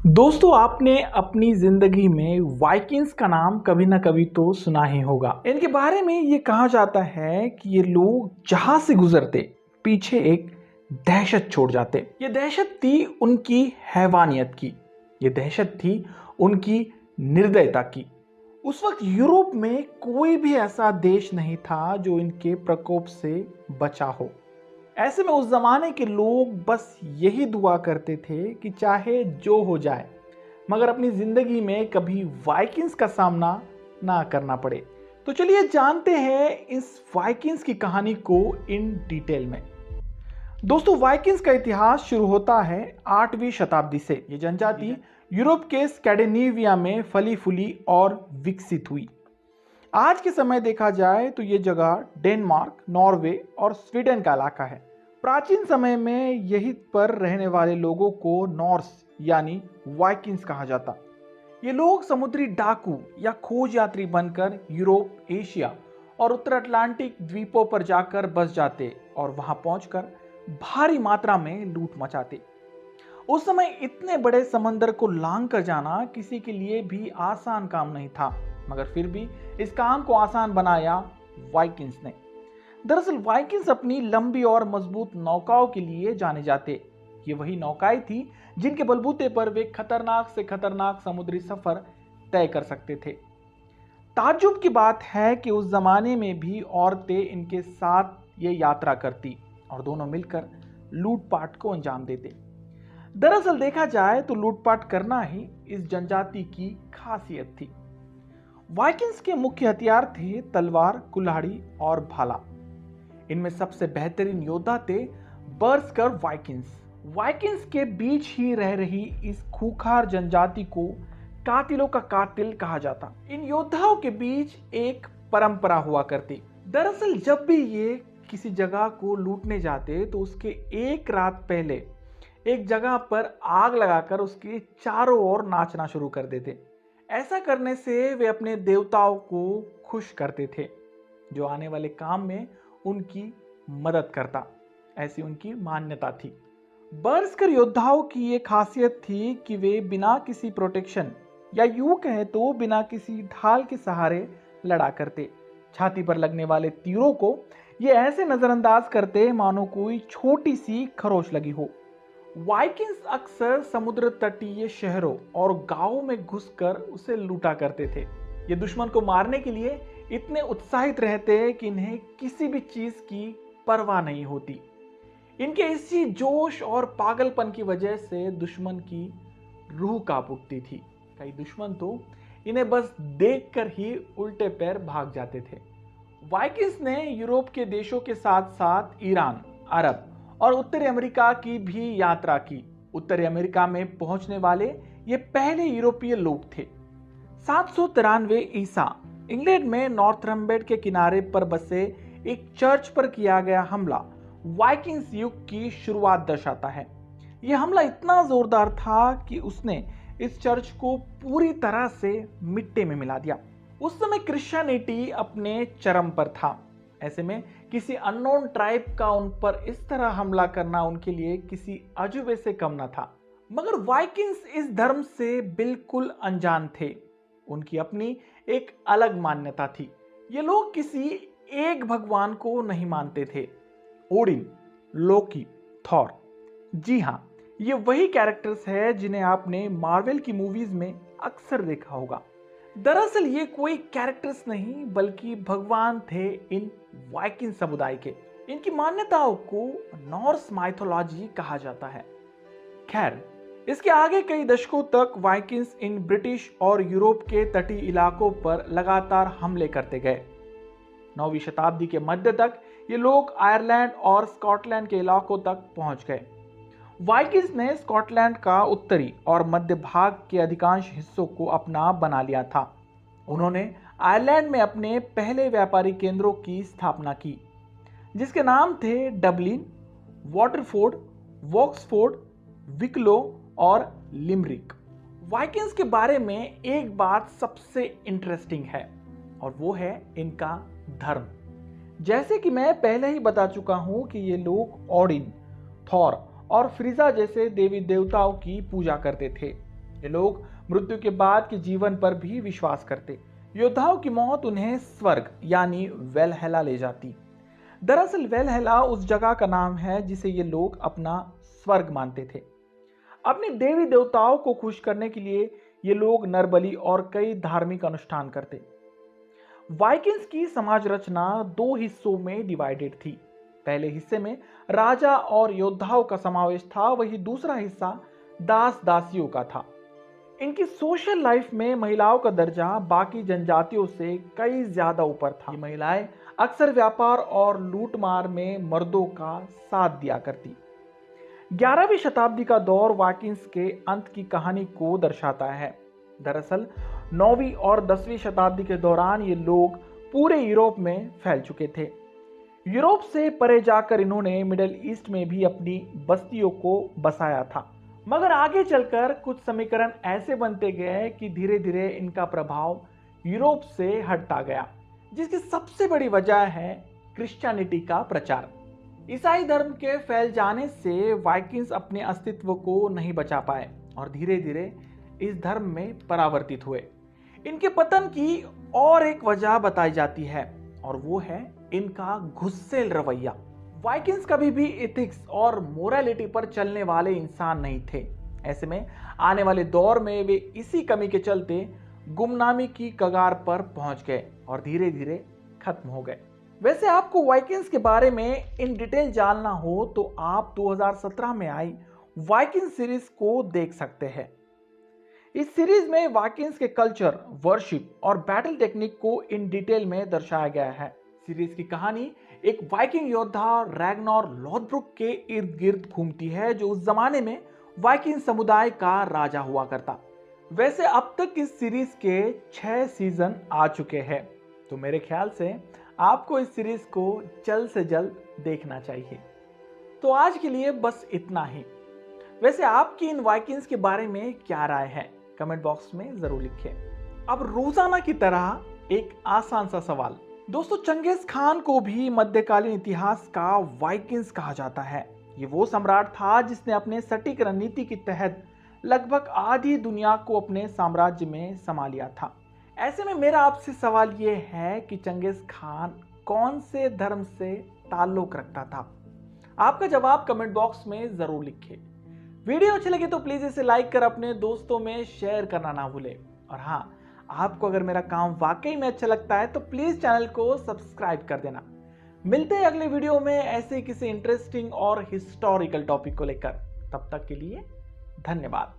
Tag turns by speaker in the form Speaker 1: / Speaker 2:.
Speaker 1: दोस्तों आपने अपनी जिंदगी में वाइकिंग्स का नाम कभी ना कभी तो सुना ही होगा। इनके बारे में ये कहा जाता है कि ये लोग जहां से गुजरते पीछे एक दहशत छोड़ जाते। ये दहशत थी उनकी हैवानियत की, ये दहशत थी उनकी निर्दयता की। उस वक्त यूरोप में कोई भी ऐसा देश नहीं था जो इनके प्रकोप से बचा हो। ऐसे में उस जमाने के लोग बस यही दुआ करते थे कि चाहे जो हो जाए मगर अपनी जिंदगी में कभी वाइकिंग्स का सामना ना करना पड़े। तो चलिए जानते हैं इस वाइकिंग्स की कहानी को इन डिटेल में। दोस्तों वाइकिंग्स का इतिहास शुरू होता है 8वीं शताब्दी से। ये जनजाति यूरोप के स्कैंडिनेविया में फली फूली और विकसित हुई। आज के समय देखा जाए तो ये जगह डेनमार्क, नॉर्वे और स्वीडन का इलाका है। प्राचीन समय में यहीं पर रहने वाले लोगों को नॉर्स यानी वाइकिंग्स कहा जाता। ये लोग समुद्री डाकू या खोज यात्री बनकर यूरोप, एशिया और उत्तर अटलांटिक द्वीपों पर जाकर बस जाते और वहां पहुंचकर भारी मात्रा में लूट मचाते। उस समय इतने बड़े समंदर को लांग कर जाना किसी के लिए भी आसान काम नहीं था, मगर फिर भी इस काम को आसान बनाया वाइकिंग्स ने। दरअसल वाइकिंग्स अपनी लंबी और मजबूत नौकाओं के लिए जाने जाते। ये वही नौकाएं थी जिनके बलबूते पर वे खतरनाक से खतरनाक समुद्री सफर तय कर सकते थे। ताज्जुब की बात है कि उस जमाने में भी औरतें इनके साथ ये यात्रा करती और दोनों मिलकर लूटपाट को अंजाम देते। दरअसल देखा जाए तो लूटपाट करना ही इस जनजाति की खासियत थी। वाइकिंग्स के मुख्य हथियार थे तलवार, कुल्हाड़ी और भाला। इनमें सबसे बेहतरीन योद्धा थे बर्सकर वाइकिंग्स। वाइकिंग्स के बीच ही रह रही इस खूंखार जनजाति को कातिलों का कातिल कहा जाता। इन योद्धाओं के बीच एक परंपरा हुआ करती। दरअसल जब भी ये किसी जगह को लूटने जाते तो उसके एक रात पहले एक जगह पर आग लगाकर उसके चारों ओर नाचना शुरू कर देते। ऐसा करने से वे अपने देवताओं को खुश करते थे जो आने वाले काम में उनकी मदद करता। ऐसी उनकी मान्यता थी। बर्सकर योद्धाओं की ये खासियत थी कि वे बिना किसी प्रोटेक्शन या यूं कहें तो बिना किसी ढाल के सहारे लड़ा करते। छाती पर लगने वाले तीरों को ये ऐसे नजरअंदाज करते मानो कोई छोटी सी खरोच लगी हो। वाइकिंग्स अक्सर समुद्र तटीय शहरों और गांवों में घुसकर उसे लूटा करते थे। ये दुश्मन को मारने के लिए इतने उत्साहित रहते कि इन्हें किसी भी चीज की परवाह नहीं होती। इनके इसी जोश और पागलपन की वजह से दुश्मन की रूह कांप उठती थी। कई दुश्मन तो इन्हें बस देखकर ही उल्टे पैर भाग जाते थे। वाइकिंग्स ने यूरोप के देशों के साथ साथ ईरान, अरब और उत्तरी अमेरिका की भी यात्रा की। उत्तरी अमेरिका में पहुंचने वाले ये पहले यूरोपीय लोग थे। 793 ईसा इंग्लैंड में नॉर्थम्बर्ट के किनारे पर बसे एक चर्च पर किया गया हमला वाइकिंग्स युग की शुरुआत दर्शाता है। यह हमला इतना जोरदार था कि उसने इस चर्च को पूरी तरह से मिट्टी में मिला दिया। उस समय क्रिश्चियनिटी अपने चरम पर था। ऐसे में किसी अननोन ट्राइब का उन पर इस तरह हमला करना उनके लिए किसी अजूबे से कम न था। मगर वाइकिंग्स इस धर्म से बिल्कुल अनजान थे। उनकी अपनी एक अलग मान्यता थी। ये लोग किसी एक भगवान को नहीं मानते थे। ओडिन, लोकी, थॉर। जी हाँ, ये वही कैरेक्टर्स हैं जिन्हें आपने मार्वल की मूवीज में अक्सर देखा होगा। दरअसल ये कोई कैरेक्टर्स नहीं बल्कि भगवान थे इन वाइकिंग समुदाय के। इनकी मान्यताओं को नॉर्स माइथोलॉजी कहा जाता है। खैर, इसके आगे कई दशकों तक वाइकिंग्स इन ब्रिटिश और यूरोप के तटीय इलाकों पर लगातार हमले करते गए। 9वीं शताब्दी के मध्य तक ये लोग आयरलैंड और स्कॉटलैंड के इलाकों तक पहुंच गए। वाइकिंग्स ने स्कॉटलैंड का उत्तरी और मध्य भाग के अधिकांश हिस्सों को अपना बना लिया था। उन्होंने आयरलैंड में अपने पहले व्यापारी केंद्रों की स्थापना की जिसके नाम थे डबलिन, वाटरफोर्ड, वॉक्सफोर्ड, विकलो और लिमरिक। वाइकिंग्स के बारे में एक बात सबसे इंटरेस्टिंग है और वो है इनका धर्म। जैसे कि मैं पहले ही बता चुका हूं कि ये लोग ओडिन, थॉर और फ्रीजा जैसे देवी देवताओं की पूजा करते थे। ये लोग मृत्यु के बाद के जीवन पर भी विश्वास करते। योद्धाओं की मौत उन्हें स्वर्ग यानी वेलहेला ले जाती। दरअसल वेलहेला उस जगह का नाम है जिसे ये लोग अपना स्वर्ग मानते थे। अपने देवी देवताओं को खुश करने के लिए ये लोग नरबलि और कई धार्मिक अनुष्ठान करते। वाइकिंग्स की समाज रचना दो हिस्सों में डिवाइडेड थी। पहले हिस्से में राजा और योद्धाओं का समावेश था, वही दूसरा हिस्सा दास दासियों का था। इनकी सोशल लाइफ में महिलाओं का दर्जा बाकी जनजातियों से कई ज्यादा ऊपर था। ये महिलाएं अक्सर व्यापार और लूटमार में मर्दों का साथ दिया करती। 11वीं शताब्दी का दौर वाइकिंग्स के अंत की कहानी को दर्शाता है। दरअसल 9वीं और 10वीं शताब्दी के दौरान ये लोग पूरे यूरोप में फैल चुके थे। यूरोप से परे जाकर इन्होंने मिडिल ईस्ट में भी अपनी बस्तियों को बसाया था, मगर आगे चलकर कुछ समीकरण ऐसे बनते गए कि धीरे धीरे इनका प्रभाव यूरोप से हटता गया, जिसकी सबसे बड़ी वजह है क्रिश्चियनिटी का प्रचार। ईसाई धर्म के फैल जाने से वाइकिंग्स अपने अस्तित्व को नहीं बचा पाए और धीरे धीरे इस धर्म में परावर्तित हुए। इनके पतन की और एक वजह बताई जाती है और वो है इनका गुस्सैल रवैया। वाइकिंग्स कभी भी एथिक्स और मोरालिटी पर चलने वाले इंसान नहीं थे। ऐसे में आने वाले दौर में वे इसी कमी के चलते गुमनामी की कगार पर पहुंच गए और धीरे धीरे खत्म हो गए। वैसे आपको वाइकिंग्स के बारे में इन डिटेल जानना हो तो आप 2017 में आई वाइकिंग सीरीज को देख सकते हैं। इस सीरीज में वाइकिंग्स के कल्चर, वर्शिप और बैटल टेक्निक को इन डिटेल में दर्शाया गया है। सीरीज की कहानी एक वाइकिंग योद्धा रैग्नार लोथब्रुक के इर्द गिर्द घूमती है, जो उस जमाने में वाइकिंग समुदाय का राजा हुआ करता। वैसे अब तक इस सीरीज के 6 सीजन आ चुके हैं, तो मेरे ख्याल से आपको इस सीरीज को जल्द से जल्द देखना चाहिए। तो आज के लिए बस इतना ही। वैसे आपकी इन वाइकिंग्स के बारे में क्या राय है, कमेंट बॉक्स में जरूर लिखें। अब रोजाना की तरह एक आसान सा सवाल। दोस्तों, चंगेज खान को भी मध्यकालीन इतिहास का वाइकिंग्स कहा जाता है। ये वो सम्राट था जिसने अपने सटीक रणनीति के तहत लगभग आधी दुनिया को अपने साम्राज्य में समा लिया था। ऐसे में मेरा आपसे सवाल ये है कि चंगेज खान कौन से धर्म से ताल्लुक रखता था? आपका जवाब कमेंट बॉक्स में जरूर लिखें। वीडियो अच्छी लगे तो प्लीज इसे लाइक कर अपने दोस्तों में शेयर करना ना भूलें। और हाँ, आपको अगर मेरा काम वाकई में अच्छा लगता है तो प्लीज चैनल को सब्सक्राइब कर देना। मिलते हैं अगले वीडियो में ऐसे किसी इंटरेस्टिंग और हिस्टोरिकल टॉपिक को लेकर। तब तक के लिए धन्यवाद।